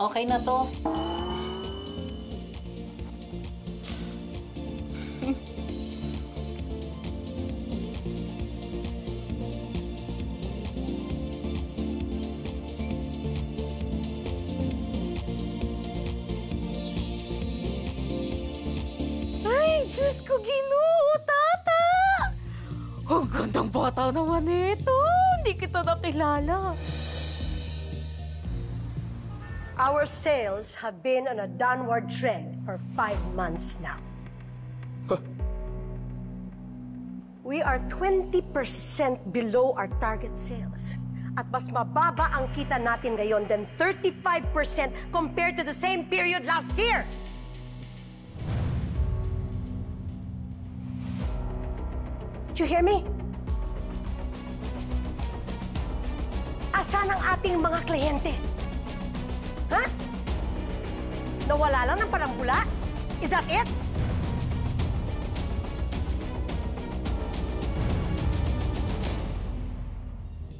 Okay na to. Ay, Diyos ko, Ginoo, Tata! Ang gandang bata naman ito. Hindi kita nakilala. Our sales have been on a downward trend for 5 months now. We are 20% below our target sales. At mas mababa ang kita natin ngayon than 35% compared to the same period last year. Did you hear me? Asan ang ating mga kliyente? Ha? Nawala lang ng palambula? Is that it?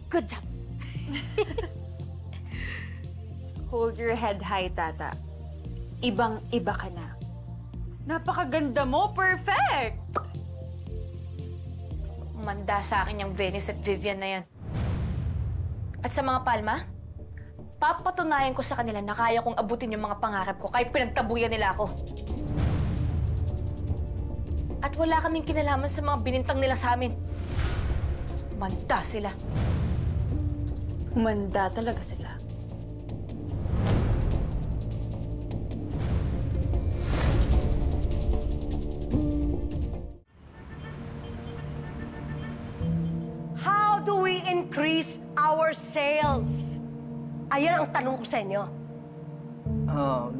Good job. Hold your head high, Tata. Ibang-iba ka na. Napakaganda mo! Perfect! Manda sa akin yung Venice at Vivian na yan. At sa mga Palma, papatunayan ko sa kanila na kaya kong abutin yung mga pangarap ko kahit pinagtabuyan nila ako. At wala kaming kinalaman sa mga binintang nila sa amin. Manda sila. Manda talaga sila. How do we increase our sales? Ayan ang tanong ko sa inyo.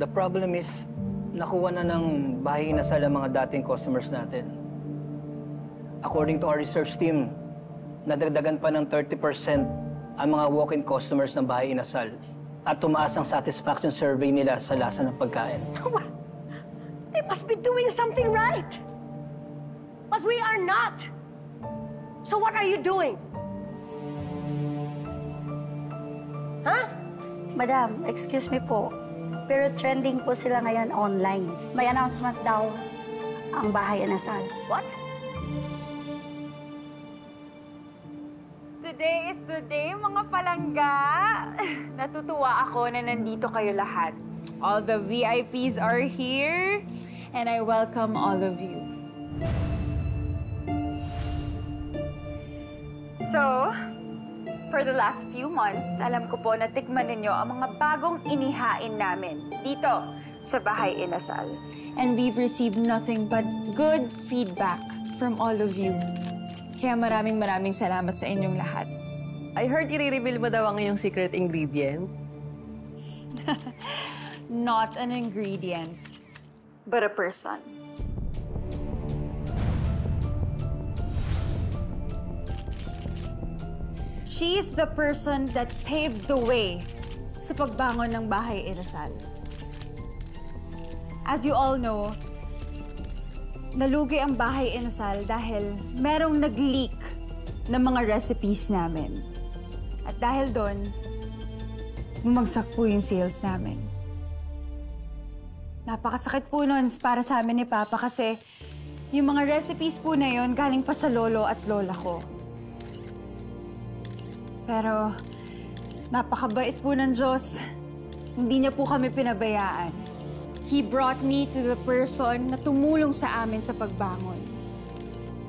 The problem is, nakuha na ng bahay inasal ang mga dating customers natin. According to our research team, nadagdagan pa ng 30% ang mga walk-in customers ng bahay inasal at tumaas ang satisfaction survey nila sa lasa ng pagkain. They must be doing something right. But we are not. So what are you doing? Huh? Madam, excuse me po. Pero trending po sila ngayon online. May announcement daw ang bahay inasal. What? Today is the day, mga palangga! Natutuwa ako na nandito kayo lahat. All the VIPs are here, and I welcome all of you. So, for the last few months, alam ko po na tikman ninyo ang mga bagong inihain namin dito sa Bahay Inasal. And we've received nothing but good feedback from all of you. Kaya maraming salamat sa inyong lahat. I heard i-reveal mo daw ang iyong secret ingredient. Not an ingredient, but a person. She is the person that paved the way sa pagbangon ng Bahay Inasal. As you all know, nalugi ang Bahay Inasal dahil merong nag-leak ng mga recipes namin. At dahil doon, bumagsak po yung sales namin. Napakasakit po nun para sa amin ni Papa kasi yung mga recipes po na yun galing pa sa lolo at lola ko. Pero napakabait po ng Diyos. Hindi niya po kami pinabayaan. He brought me to the person na tumulong sa amin sa pagbangon.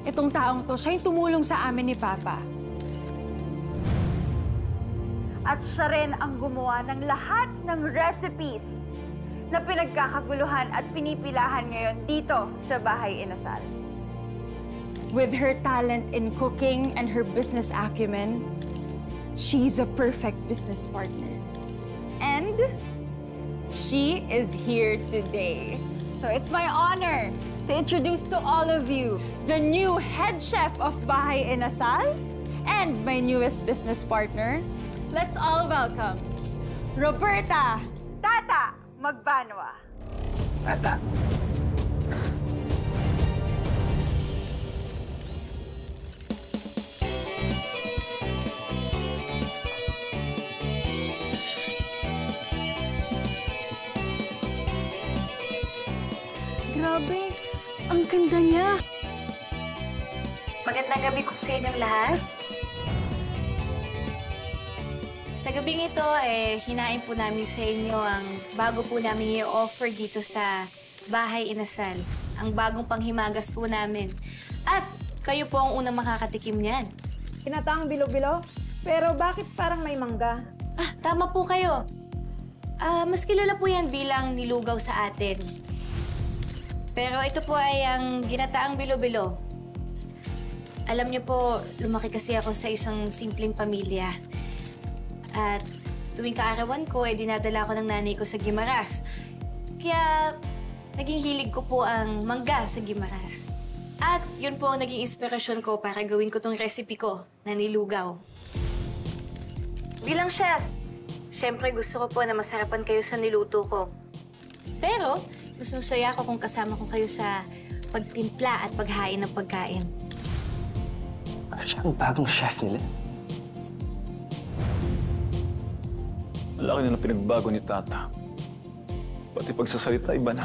Itong taong to, siya yung tumulong sa amin ni Papa. At siya rin ang gumawa ng lahat ng recipes na pinagkakaguluhan at pinipilahan ngayon dito sa Bahay Inasal. With her talent in cooking and her business acumen, she's a perfect business partner. And she is here today. So it's my honor to introduce to all of you the new head chef of Bahay Inasal and my newest business partner. Let's all welcome Roberta Tata Magbanwa. Tata. Grabe, ang ganda niya. Magandang gabi po sa inyong lahat. Sa gabing ito, hinain po namin sa inyo ang bago po namin i-offer dito sa Bahay Inasal. Ang bagong panghimagas po namin. At kayo po ang unang makakatikim niyan. Kinataang bilo-bilo? Pero bakit parang may mangga? Ah, tama po kayo. Mas kilala po yan bilang nilugaw sa atin. Pero ito po ay ang ginataang bilo-bilo. Alam niyo po, lumaki kasi ako sa isang simpleng pamilya. At tuwing kaarawan ko, dinadala ko ng nanay ko sa Guimaras. Kaya naging hilig ko po ang mangga sa Guimaras. At yun po ang naging inspirasyon ko para gawin ko tong recipe ko na nilugaw. Bilang chef, syempre gusto ko po na masarapan kayo sa niluto ko. Pero, mas masaya ako kung kasama ko kayo sa pagtimpla at paghain ng pagkain. Siya ang bagong chef nila. Malaki na pinagbago ni Tata. Pati pagsasalita, iba na.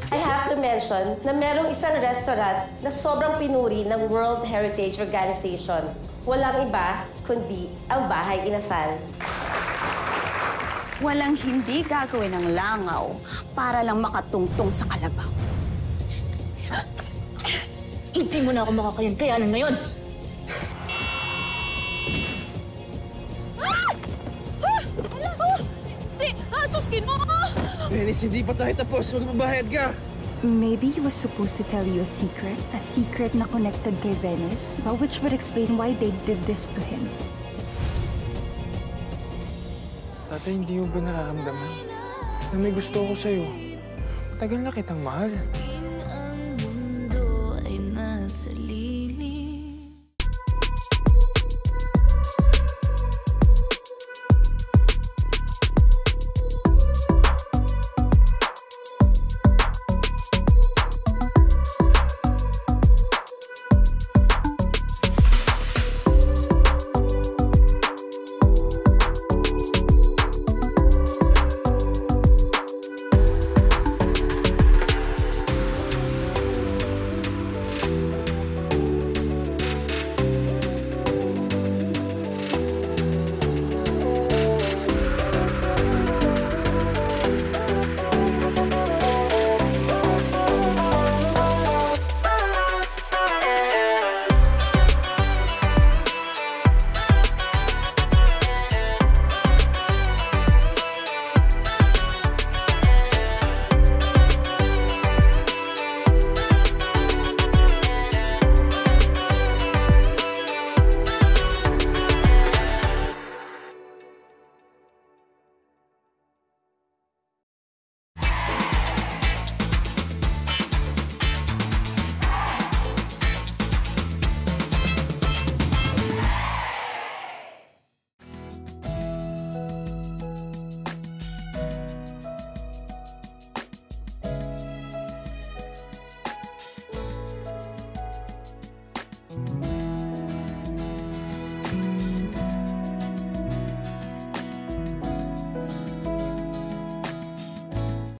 I have to mention na merong isang restaurant na sobrang pinuri ng World Heritage Organization. Walang iba kundi ang Bahay Inasal. Walang hindi gagawin ng langaw para lang makatungtong sa kalabaw. Hindi mo na ako makakayankayanan ngayon! Suskin mo ako! Venice, hindi pa tayo tapos. Magbabayad ka. Maybe he was supposed to tell you a secret na connected kay Venice, but which would explain why they did this to him. Tatay, hindi mo ba nararamdaman na may gusto ko sa'yo? Tagal na kitang mahal.